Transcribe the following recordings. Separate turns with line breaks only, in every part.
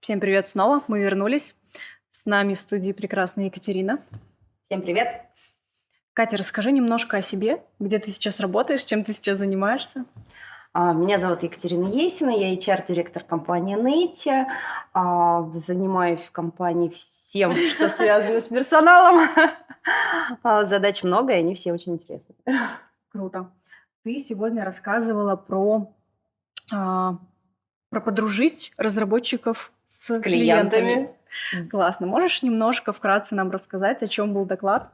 Всем привет снова, мы вернулись. С нами в студии прекрасная Екатерина.
Всем привет!
Катя, расскажи немножко о себе, где ты сейчас работаешь, чем ты сейчас занимаешься.
Меня зовут Екатерина Есина, я HR-директор компании Нейти. Занимаюсь в компании всем, что связано с персоналом. Задач много, и они все очень интересные.
Круто. Ты сегодня рассказывала а, про подружить разработчиков
С
с клиентами.
клиентами.
Классно. Можешь немножко вкратце нам рассказать, о чем был доклад?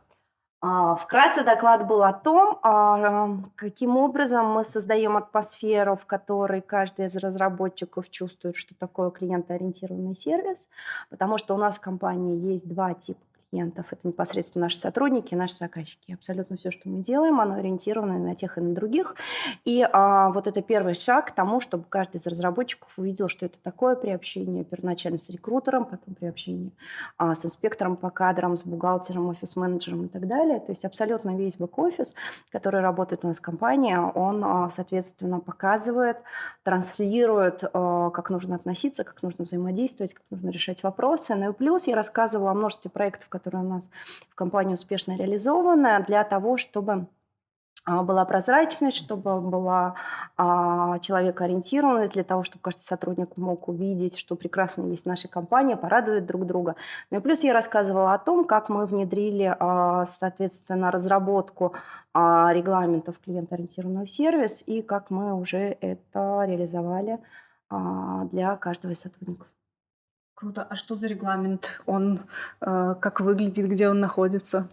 Вкратце доклад был о том, каким образом мы создаем атмосферу, в которой каждый из разработчиков чувствует, что такое клиентоориентированный сервис, потому что у нас в компании есть два типа клиентов. Это непосредственно наши сотрудники и наши заказчики. Абсолютно все, что мы делаем, оно ориентировано и на тех, и на других. И вот это первый шаг к тому, чтобы каждый из разработчиков увидел, что это такое при общении первоначально с рекрутером, потом при общении с инспектором по кадрам, с бухгалтером, офис-менеджером и так далее. То есть абсолютно весь бэк-офис, который работает у нас в компании, он, соответственно, показывает, транслирует, как нужно относиться, как нужно взаимодействовать, как нужно решать вопросы. Ну и плюс я рассказывала о множестве проектов, которые у нас в компании успешно реализованы для того, чтобы была прозрачность, чтобы была человекоориентированность, для того, чтобы каждый сотрудник мог увидеть, что прекрасно есть в нашей компании, порадует друг друга. Ну и плюс я рассказывала о том, как мы внедрили, соответственно, разработку регламентов клиент-ориентированного сервиса и как мы уже это реализовали для каждого из сотрудников.
Круто. А что за регламент? Он как выглядит, где он находится?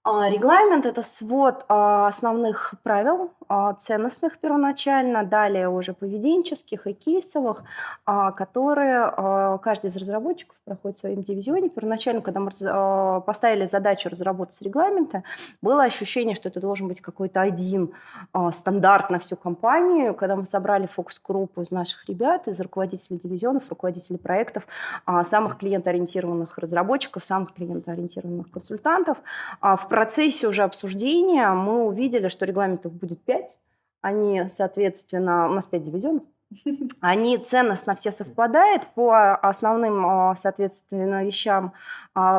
Регламент – это свод основных правил, ценностных первоначально, далее уже поведенческих и кейсовых, которые каждый из разработчиков проходит в своем дивизионе. Первоначально, когда мы поставили задачу разработать регламенты, было ощущение, что это должен быть какой-то один стандарт на всю компанию. Когда мы собрали фокус-группу из наших ребят, из руководителей дивизионов, руководителей проектов, самых клиентоориентированных разработчиков, самых клиентоориентированных консультантов, в процессе уже обсуждения мы увидели, что регламентов будет 5. Они, соответственно, у нас 5 дивизионов. Они ценностно все совпадают по основным, соответственно, вещам,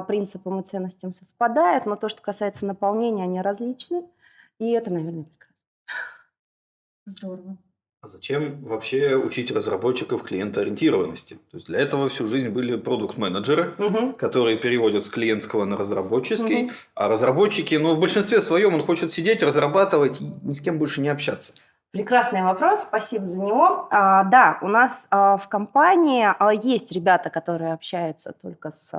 принципам и ценностям совпадают, но то, что касается наполнения, они различны, и это, наверное, прекрасно.
Здорово.
А зачем вообще учить разработчиков клиентоориентированности? То есть для этого всю жизнь были продукт-менеджеры, которые переводят с клиентского на разработческий, а разработчики, в большинстве своем он хочет сидеть, разрабатывать и ни с кем больше не общаться.
Прекрасный вопрос, спасибо за него. Да, у нас в компании есть ребята, которые общаются только с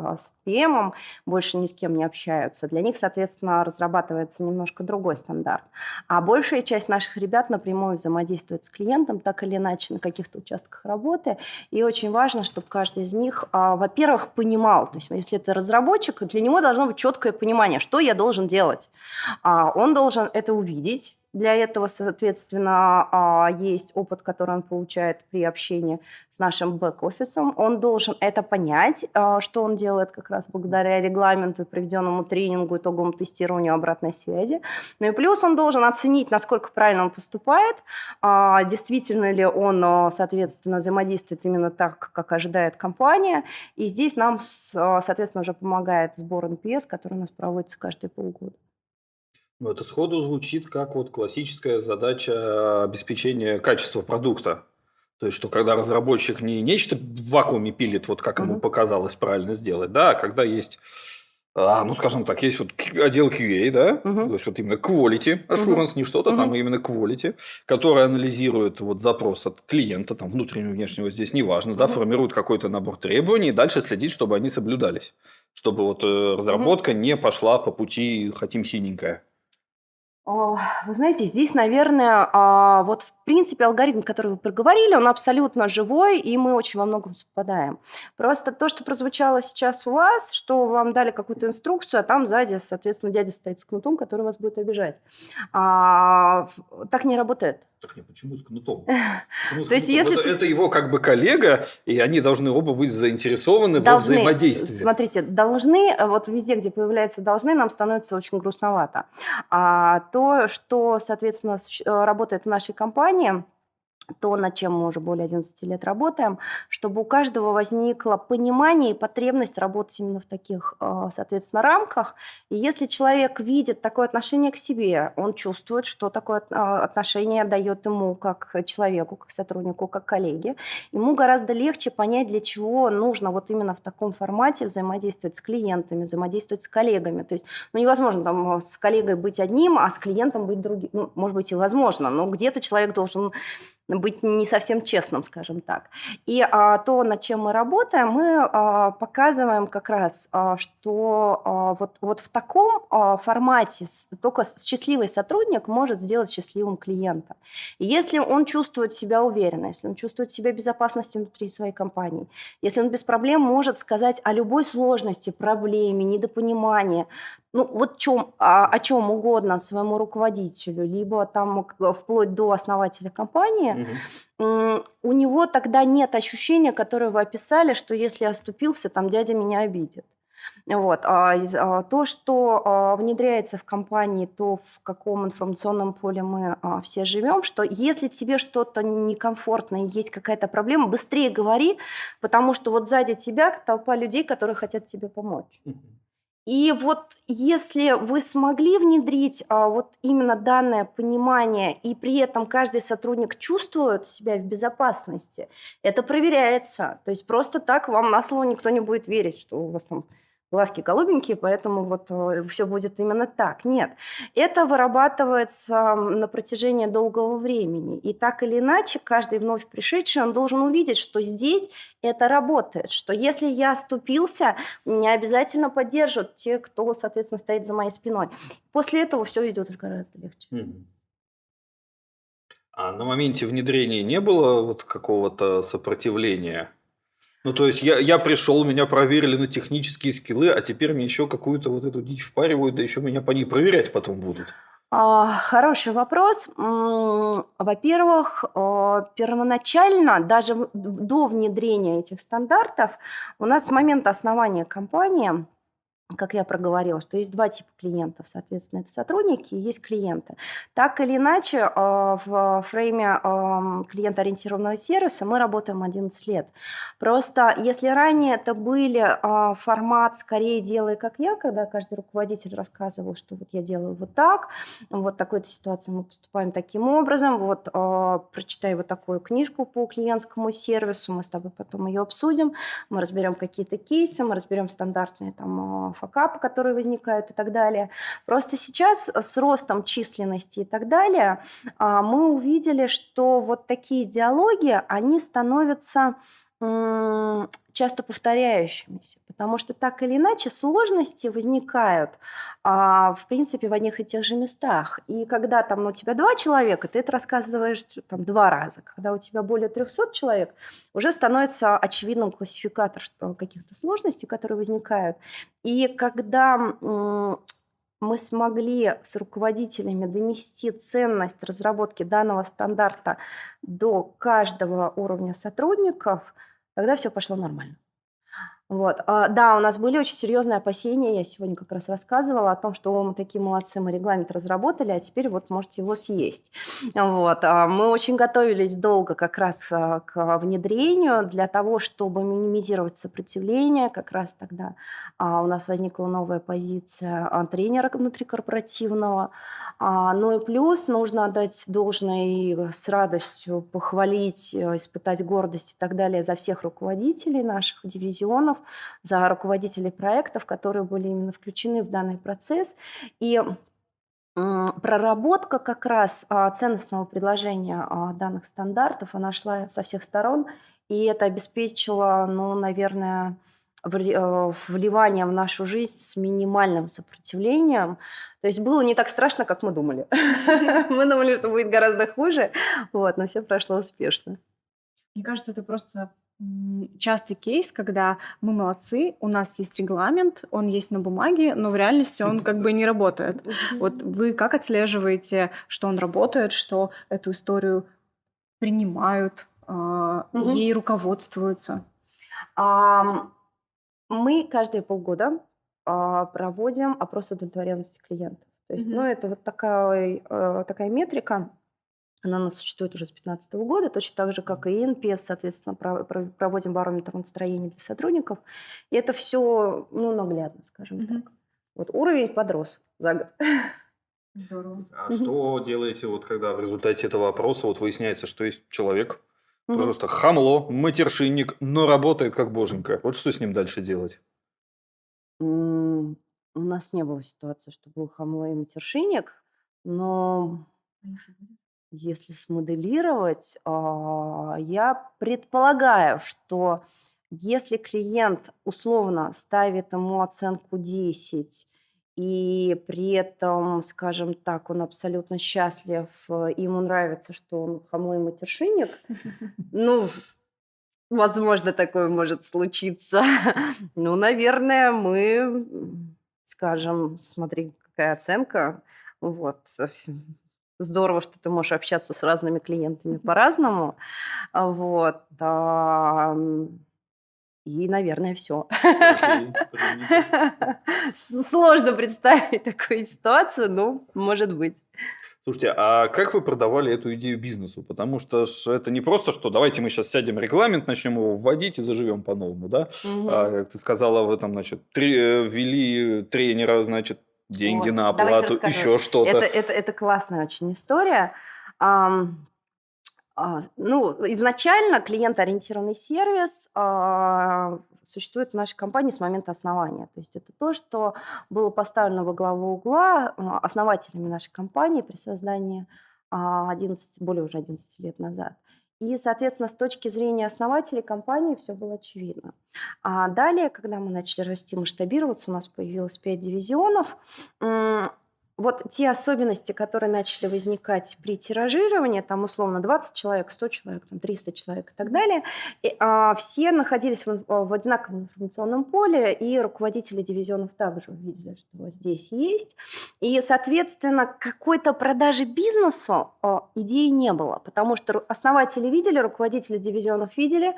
PM, больше ни с кем не общаются. Для них, соответственно, разрабатывается немножко другой стандарт. А большая часть наших ребят напрямую взаимодействует с клиентом, так или иначе, на каких-то участках работы. И очень важно, чтобы каждый из них, во-первых, понимал, то есть если это разработчик, для него должно быть четкое понимание, что я должен делать. Он должен это увидеть. Для этого, соответственно, есть опыт, который он получает при общении с нашим бэк-офисом. Он должен это понять, что он делает как раз благодаря регламенту, проведенному тренингу, итоговому тестированию обратной связи. Ну и плюс он должен оценить, насколько правильно он поступает, действительно ли он, соответственно, взаимодействует именно так, как ожидает компания. И здесь нам, соответственно, уже помогает сбор NPS, который у нас проводится каждые полгода.
Это сходу звучит как классическая задача обеспечения качества продукта. То есть, что когда разработчик не нечто в вакууме пилит, как ему показалось правильно сделать, да, а когда есть, скажем так, есть отдел QA, да, то есть именно quality assurance, не что-то там, а именно quality, который анализирует запрос от клиента, там, внутреннего, внешнего, здесь неважно, да, формирует какой-то набор требований и дальше следит, чтобы они соблюдались, чтобы разработка не пошла по пути «хотим синенькое».
Вы знаете, здесь, наверное, в принципе, алгоритм, который вы проговорили, он абсолютно живой, и мы очень во многом совпадаем. Просто то, что прозвучало сейчас у вас, что вам дали какую-то инструкцию, а там сзади, соответственно, дядя стоит с кнутом, который вас будет обижать. Так не работает.
Так нет, почему с кнутом?
То есть, если
это его коллега, и они должны оба быть заинтересованы во взаимодействии.
Смотрите, должны, везде, где появляется должны, нам становится очень грустновато. То, что, соответственно, работает в нашей компании, то, над чем мы уже более 11 лет работаем, чтобы у каждого возникло понимание и потребность работать именно в таких, соответственно, рамках. И если человек видит такое отношение к себе, он чувствует, что такое отношение дает ему как человеку, как сотруднику, как коллеге, ему гораздо легче понять, для чего нужно вот именно в таком формате взаимодействовать с клиентами, взаимодействовать с коллегами. То есть невозможно там с коллегой быть одним, а с клиентом быть другим. Ну, может быть, и возможно, но где-то человек должен быть не совсем честным, скажем так. И то, над чем мы работаем, мы показываем как раз, что вот в таком формате только счастливый сотрудник может сделать счастливым клиента. И если он чувствует себя уверенно, если он чувствует себя в безопасности внутри своей компании, если он без проблем может сказать о любой сложности, проблеме, недопонимании, ну, вот о чем угодно своему руководителю, либо там вплоть до основателя компании, у него тогда нет ощущения, которое вы описали, что если я оступился, там дядя меня обидит. Вот. То, что внедряется в компании, то, в каком информационном поле мы все живем, что если тебе что-то некомфортно и есть какая-то проблема, быстрее говори, потому что вот сзади тебя толпа людей, которые хотят тебе помочь. И вот если вы смогли внедрить вот именно данное понимание, и при этом каждый сотрудник чувствует себя в безопасности, это проверяется. То есть просто так вам на слово никто не будет верить, что у вас там глазки голубенькие, поэтому вот все будет именно так. Нет, это вырабатывается на протяжении долгого времени. И так или иначе, каждый вновь пришедший, он должен увидеть, что здесь это работает, что если я оступился, меня обязательно поддержат те, кто, соответственно, стоит за моей спиной. После этого все идет гораздо легче.
А на моменте внедрения не было вот какого-то сопротивления? Ну, то есть я пришел, меня проверили на технические скиллы, а теперь мне еще какую-то вот эту дичь впаривают, да еще меня по ней проверять потом будут.
Хороший вопрос. Во-первых, первоначально, даже до внедрения этих стандартов, у нас с момента основания компании, как я проговорила, что есть два типа клиентов, соответственно, это сотрудники и есть клиенты. Так или иначе, в фрейме клиентоориентированного сервиса мы работаем 11 лет. Просто если ранее это были формат «скорее делай, как я», когда каждый руководитель рассказывал, что вот я делаю вот так, вот в такой-то ситуации мы поступаем таким образом, вот прочитай вот такую книжку по клиентскому сервису, мы с тобой потом ее обсудим, мы разберем какие-то кейсы, мы разберем стандартные там факапы, которые возникают и так далее. Просто сейчас с ростом численности и так далее мы увидели, что вот такие диалоги, они становятся часто повторяющимися, потому что так или иначе сложности возникают, в принципе, в одних и тех же местах. И когда там у тебя 2 человека, ты это рассказываешь там 2 раза. Когда у тебя более 300 человек, уже становится очевидным классификатор каких-то сложностей, которые возникают. И когда мы смогли с руководителями донести ценность разработки данного стандарта до каждого уровня сотрудников, тогда все пошло нормально. Вот. Да, у нас были очень серьезные опасения. Я сегодня как раз рассказывала о том, что мы такие молодцы, мы регламент разработали, а теперь вот можете его съесть. Вот. Мы очень готовились долго как раз к внедрению для того, чтобы минимизировать сопротивление. Как раз тогда у нас возникла новая позиция тренера внутрикорпоративного. Ну и плюс нужно отдать должное и с радостью похвалить, испытать гордость и так далее за всех руководителей наших дивизионов, за руководителей проектов, которые были именно включены в данный процесс. И проработка как раз ценностного предложения данных стандартов, она шла со всех сторон, и это обеспечило, ну, наверное, вливание в нашу жизнь с минимальным сопротивлением. То есть было не так страшно, как мы думали. Мы думали, что будет гораздо хуже, вот, но все прошло успешно.
Мне кажется, это просто частый кейс, когда мы молодцы, у нас есть регламент, он есть на бумаге, но в реальности он как бы не работает. Вот вы как отслеживаете, что он работает, что эту историю принимают, ей руководствуются?
Мы каждые полгода проводим опрос удовлетворенности клиентов. То есть, ну, это вот такая метрика, Она у нас существует уже с 2015 года, точно так же, как и NPS, соответственно, проводим барометр настроения для сотрудников. И это все, ну, наглядно, скажем так. Вот уровень подрос за год.
Здорово.
А что делаете, вот когда в результате этого опроса вот выясняется, что есть человек, просто хамло, матершинник, но работает как боженька. Вот что с ним дальше делать?
У нас не было ситуации, что был хамло и матершинник, но если смоделировать, я предполагаю, что если клиент условно ставит ему оценку 10, и при этом, скажем так, он абсолютно счастлив, и ему нравится, что он хамло и матершинник, ну, возможно, такое может случиться. Ну, наверное, мы скажем, смотри, какая оценка. Вот. Здорово, что ты можешь общаться с разными клиентами по-разному. Вот. И, наверное, все.
Окей, принято.
Сложно представить такую ситуацию, но может быть.
Слушайте, а как вы продавали эту идею бизнесу? Потому что это не просто, что давайте мы сейчас сядем регламент, начнем его вводить и заживем по-новому, да? Как ты сказала, вы там, значит, ввели тренера, значит, деньги
Вот.
на
Давайте
оплату,
расскажу.
еще что-то.
Это классная очень история. Ну, изначально клиентоориентированный сервис существует в нашей компании с момента основания. То есть это то, что было поставлено во главу угла основателями нашей компании при создании более уже 11 лет назад. И, соответственно, с точки зрения основателей компании все было очевидно. А далее, когда мы начали расти, масштабироваться, у нас появилось 5 дивизионов. Вот те особенности, которые начали возникать при тиражировании, там условно 20 человек, 100 человек, там 300 человек и так далее, все находились в одинаковом информационном поле, и руководители дивизионов также увидели, что здесь есть. И, соответственно, какой-то продажи бизнесу идеи не было, потому что основатели видели, руководители дивизионов видели.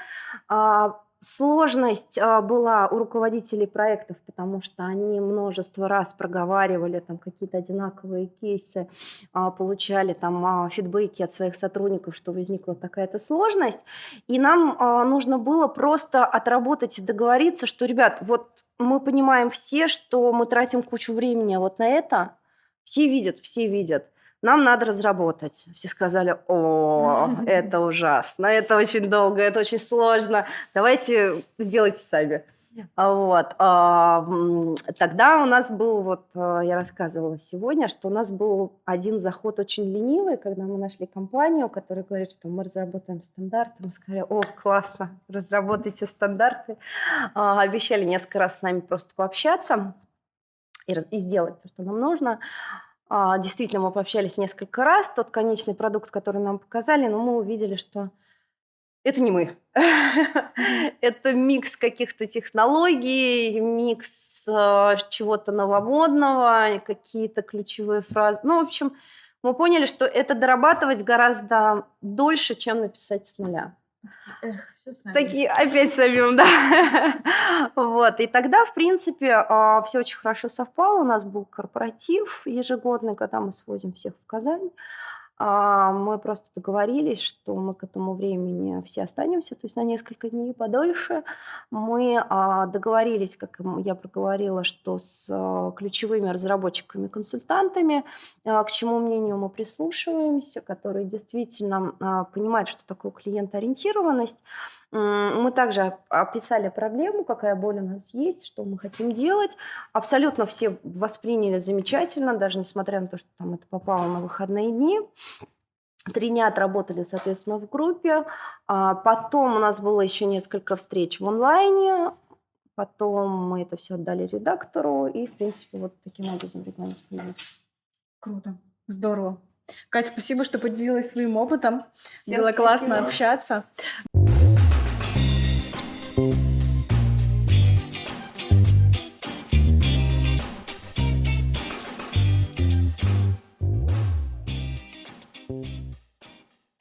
Сложность была у руководителей проектов, потому что они множество раз проговаривали там какие-то одинаковые кейсы, получали там фидбэки от своих сотрудников, что возникла такая-то сложность. И нам нужно было просто отработать и договориться, что, ребят, вот мы понимаем все, что мы тратим кучу времени вот на это. Все видят. Нам надо разработать. Все сказали: о, это ужасно, это очень долго, это очень сложно. Давайте сделайте сами. Вот. Тогда у нас был, вот я рассказывала сегодня, что у нас был один заход очень ленивый, когда мы нашли компанию, которая говорит, что мы разработаем стандарты. Мы сказали: о, классно, разработайте стандарты. Обещали несколько раз с нами просто пообщаться и сделать то, что нам нужно. Действительно, мы пообщались несколько раз. Тот конечный продукт, который нам показали, но мы увидели, что это не мы. Это микс каких-то технологий, микс чего-то новомодного, какие-то ключевые фразы. Ну, в общем, мы поняли, что это дорабатывать гораздо дольше, чем написать с нуля.
Все сами.
Такие опять самим, да. Вот. И тогда, в принципе, все очень хорошо совпало. У нас был корпоратив ежегодный, когда мы свозим всех в Казань. Мы просто договорились, что мы к этому времени все останемся, то есть на несколько дней подольше. Мы договорились, как я проговорила, что с ключевыми разработчиками-консультантами, к чему мнению мы прислушиваемся, которые действительно понимают, что такое клиентоориентированность. Мы также описали проблему, какая боль у нас есть, что мы хотим делать. Абсолютно все восприняли замечательно, даже несмотря на то, что там это попало на выходные дни. 3 дня отработали, соответственно, в группе. Потом у нас было еще несколько встреч в онлайне. Потом мы это все отдали редактору. И, в принципе, вот таким образом регламент появился.
Круто. Здорово. Катя, спасибо, что поделилась своим опытом.
Всем
Было классно
спасибо.
общаться.